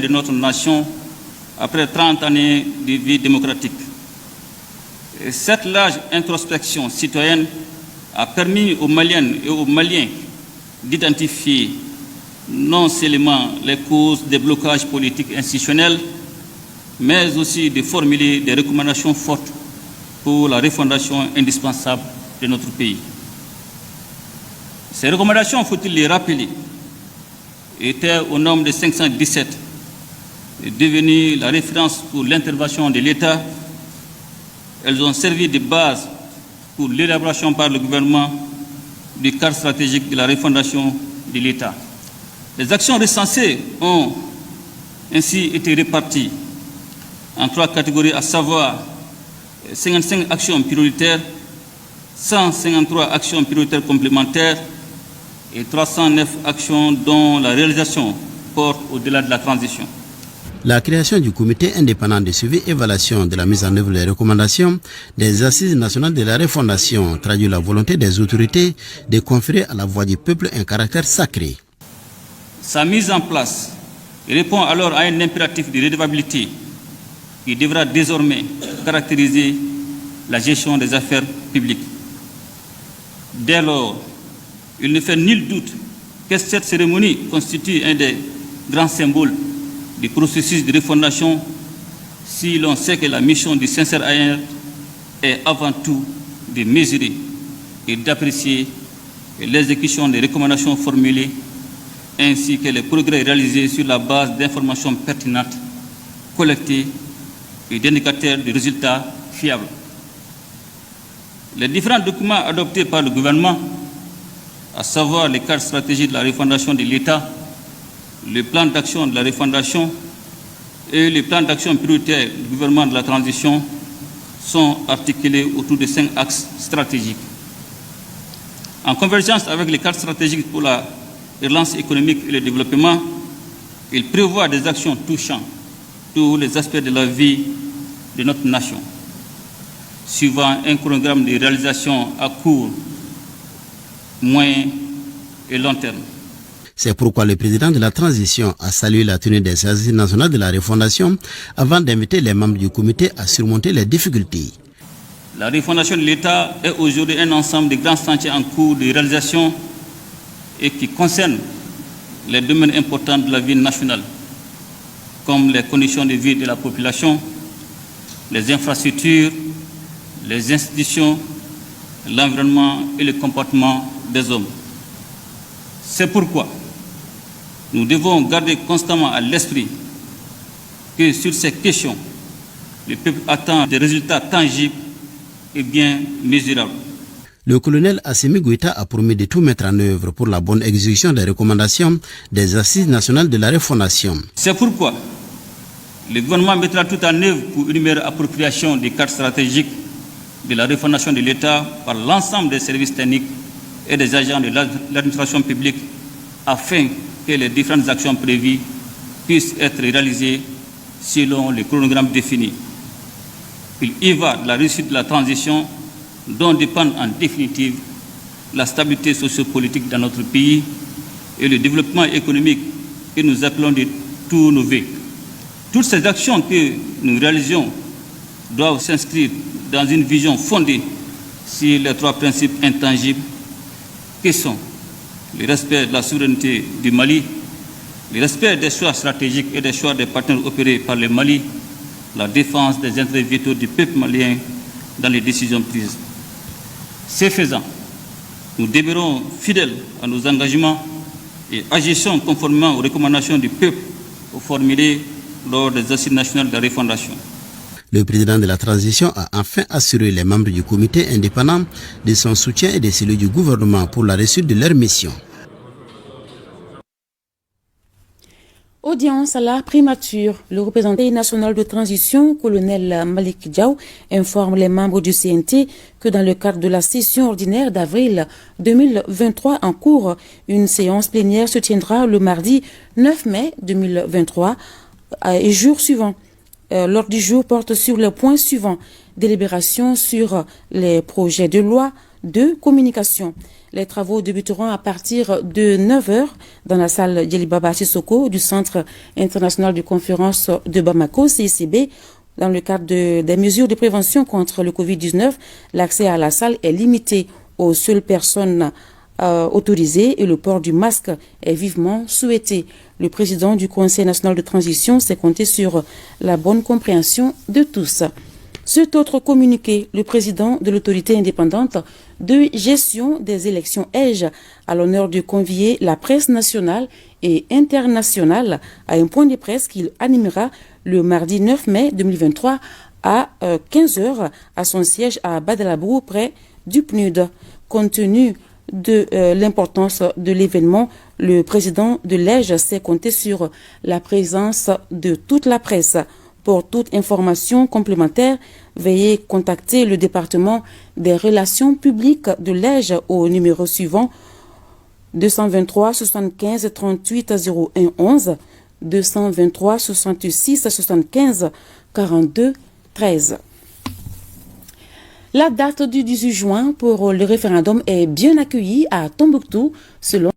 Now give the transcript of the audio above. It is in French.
de notre nation après 30 années de vie démocratique. Et cette large introspection citoyenne a permis aux Maliennes et aux Maliens d'identifier non seulement les causes des blocages politiques institutionnels, mais aussi de formuler des recommandations fortes pour la refondation indispensable de notre pays. Ces recommandations, faut-il les rappeler, étaient au nombre de 517, devenues la référence pour l'intervention de l'État. Elles ont servi de base pour l'élaboration par le gouvernement du cadre stratégique de la refondation de l'État. Les actions recensées ont ainsi été réparties en 3 catégories, à savoir 55 actions prioritaires, 153 actions prioritaires complémentaires et 309 actions dont la réalisation porte au-delà de la transition. La création du comité indépendant de suivi et évaluation de la mise en œuvre des recommandations des Assises nationales de la refondation traduit la volonté des autorités de conférer à la voix du peuple un caractère sacré. Sa mise en place répond alors à un impératif de redevabilité qui devra désormais caractériser la gestion des affaires publiques. Dès lors, il ne fait nul doute que cette cérémonie constitue un des grands symboles du processus de refondation, si l'on sait que la mission du sincère AR est avant tout de mesurer et d'apprécier l'exécution des recommandations formulées ainsi que les progrès réalisés sur la base d'informations pertinentes, collectées et d'indicateurs de résultats fiables. Les différents documents adoptés par le gouvernement, à savoir les cadres stratégiques de la refondation de l'État, le plan d'action de la refondation et le plan d'action prioritaire du gouvernement de la transition, sont articulés autour de 5 axes stratégiques. En convergence avec les cadres stratégiques pour la relance économique et le développement, il prévoit des actions touchant tous les aspects de la vie de notre nation, suivant un chronogramme de réalisation à court, moyen et long terme. C'est pourquoi le président de la transition a salué la tenue des Assises nationales de la refondation avant d'inviter les membres du comité à surmonter les difficultés. La refondation de l'État est aujourd'hui un ensemble de grands chantiers en cours de réalisation et qui concernent les domaines importants de la vie nationale, comme les conditions de vie de la population, les infrastructures, les institutions, l'environnement et le comportement des hommes. C'est pourquoi nous devons garder constamment à l'esprit que sur ces questions, le peuple attend des résultats tangibles et bien mesurables. Le colonel Assimi Goïta a promis de tout mettre en œuvre pour la bonne exécution des recommandations des Assises nationales de la refondation. C'est pourquoi le gouvernement mettra tout en œuvre pour une meilleure appropriation des cadres stratégiques de la refondation de l'État par l'ensemble des services techniques et des agents de l'administration publique afin que les différentes actions prévues puissent être réalisées selon le chronogramme défini. Il y va de la réussite de la transition dont dépendent en définitive la stabilité sociopolitique dans notre pays et le développement économique que nous appelons de tous nos vœux. Toutes ces actions que nous réalisons doivent s'inscrire dans une vision fondée sur les 3 principes intangibles que sont le respect de la souveraineté du Mali, le respect des choix stratégiques et des choix des partenaires opérés par le Mali, la défense des intérêts vitaux du peuple malien dans les décisions prises. Ce faisant, nous demeurons fidèles à nos engagements et agissons conformément aux recommandations du peuple formulées lors des Assises nationales de la refondation. Le président de la transition a enfin assuré les membres du comité indépendant de son soutien et de celui du gouvernement pour la réussite de leur mission. Audience à la primature. Le représentant national de transition, colonel Malik Diaw, informe les membres du CNT que dans le cadre de la session ordinaire d'avril 2023 en cours, une séance plénière se tiendra le mardi 9 mai 2023 et jour suivant. L'ordre du jour porte sur les points suivants: délibération sur les projets de loi, de communication. Les travaux débuteront à partir de 9h dans la salle Djelibaba Sissoko du Centre international de conférence de Bamako, CICB. Dans le cadre des mesures de prévention contre le Covid-19, l'accès à la salle est limité aux seules personnes autorisées et le port du masque est vivement souhaité. Le président du Conseil national de transition s'est compté sur la bonne compréhension de tous. Cet autre communiqué, le président de l'autorité indépendante de gestion des élections EGE a l'honneur de convier la presse nationale et internationale à un point de presse qu'il animera le mardi 9 mai 2023 à 15h à son siège à Badalabrou près du PNUD. Compte tenu de l'importance de l'événement, le président de l'EGE s'est compté sur la présence de toute la presse. Pour toute information complémentaire, veuillez contacter le département des relations publiques de l'EGE au numéro suivant 223 75 38 01 11 223 66 75 42 13. La date du 18 juin pour le référendum est bien accueillie à Tombouctou selon